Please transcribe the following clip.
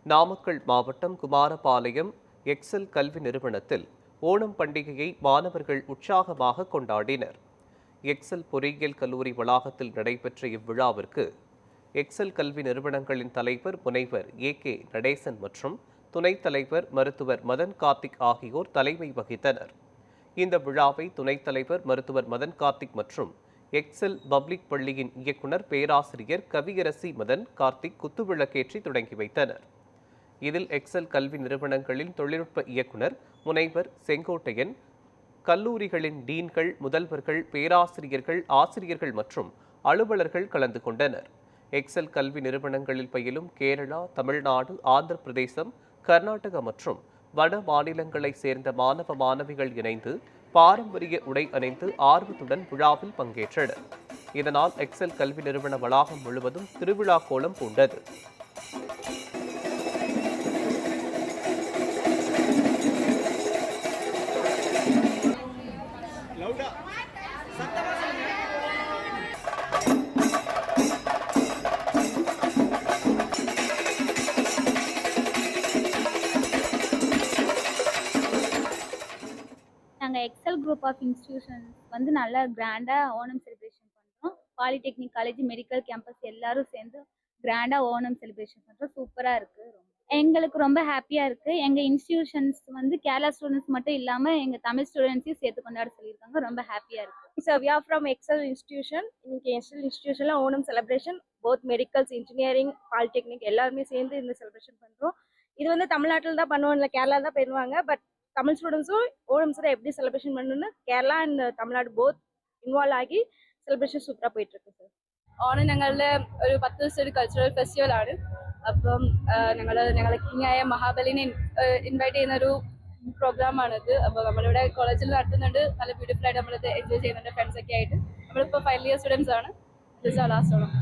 நாமக்கல் மாவட்டம் குமாரபாளையம் எக்ஸல் கல்வி நிறுவனத்தில் ஓணம் பண்டிகையை மாணவர்கள் உற்சாகமாக கொண்டாடினர். எக்ஸல் பொறியியல் கல்லூரி வளாகத்தில் நடைபெற்ற இவ்விழாவிற்கு எக்ஸல் கல்வி நிறுவனங்களின் தலைவர் முனைவர் கே நடேசன் மற்றும் துணைத் தலைவர் மருத்துவர் மதன் கார்த்திக் ஆகியோர் தலைமை வகித்தனர். இந்த விழாவை துணைத் தலைவர் மருத்துவர் மதன் கார்த்திக் மற்றும் எக்ஸல் பப்ளிக் பள்ளியின் இயக்குனர் பேராசிரியர் கவியரசி மதன் கார்த்திக் குத்துவிளக்கேற்றி தொடங்கி வைத்தனர். இதில் எக்ஸல் கல்வி நிறுவனங்களின் தொழில்நுட்ப இயக்குனர் முனைவர் செங்கோட்டையன், கல்லூரிகளின் டீன்கள், முதல்வர்கள், பேராசிரியர்கள், ஆசிரியர்கள் மற்றும் அலுவலர்கள் கலந்து கொண்டனர். எக்ஸல் கல்வி நிறுவனங்களில் பயிலும் கேரளா, தமிழ்நாடு, ஆந்திர பிரதேசம், கர்நாடகா மற்றும் வட மாநிலங்களைச் சேர்ந்த மாணவ மாணவிகள் இணைந்து பாரம்பரிய உடை அணிந்து ஆர்வத்துடன் விழாவில் பங்கேற்றனர். இதனால் எக்ஸல் கல்வி நிறுவன வளாகம் முழுவதும் திருவிழா கோலம் பூண்டது. நாங்கள் எக்ஸல் குரூப் ஆஃப் இன்ஸ்டிடியூஷன்ஸ் வந்து நல்லா கிராண்டாக ஓணம் செலிப்ரேஷன் பண்ணுறோம். பாலிடெக்னிக் காலேஜ், மெடிக்கல் கேம்பஸ் எல்லாரும் சேர்ந்து கிராண்டாக ஓணம் செலிப்ரேஷன் பண்ணுறோம். சூப்பராக இருக்குது. எங்களுக்கு ரொம்ப ஹாப்பியாக இருக்குது. எங்கள் இன்ஸ்டிடியூஷன்ஸ் வந்து கேரளா ஸ்டூடெண்ட்ஸ் மட்டும் இல்லாமல் எங்கள் தமிழ் ஸ்டூடெண்ட்ஸையும் சேர்த்து கொண்டாட சொல்லியிருக்காங்க. ரொம்ப ஹாப்பியாக இருக்குது. So we are from Excel Institution. இன்னைக்கு எக்ஸல் இன்ஸ்டிடியூஷன்ல Onam celebration both medicals, engineering, polytechnic எல்லாருமே சேர்ந்து இந்த செலிப்ரேஷன் பண்ணுறோம். இது வந்து தமிழ்நாட்டில் தான் பண்ணுவோம், இல்லை கேரளா தான் பண்ணுவாங்க. பட் தமிழ் ஸ்டூடெண்ட்ஸும் ஓணம் சார் எப்படி செலிப்ரேஷன் பண்ணணும்னு Kerala and Tamil Nadu both involve ആക്കി സെലിബ്രേഷൻ സൂപ്പറായി പോയിട്ടുണ്ട് സർ. ഓണം ഞങ്ങളുടെ ഒരു 10 ദിവസത്തെ ഒരു കൾച്ചറൽ ഫെസ്റ്റിവലാണ്. അപ്പം ഞങ്ങളെ കിങ്ങായ മഹാബലിനെ ഇൻവൈറ്റ് ചെയ്യുന്നൊരു പ്രോഗ്രാമാണിത്. അപ്പോൾ നമ്മളിവിടെ കോളേജിൽ നടത്തുന്നുണ്ട്. നല്ല ബ്യൂട്ടിഫുൾ ആയിട്ട് നമ്മളിത് എൻജോയ് ചെയ്യുന്നുണ്ട് ഫ്രണ്ട്സൊക്കെ ആയിട്ട്. നമ്മളിപ്പോൾ ഫൈനൽ ഇയർ സ്റ്റുഡൻസ് ആണ്. This are last Onam.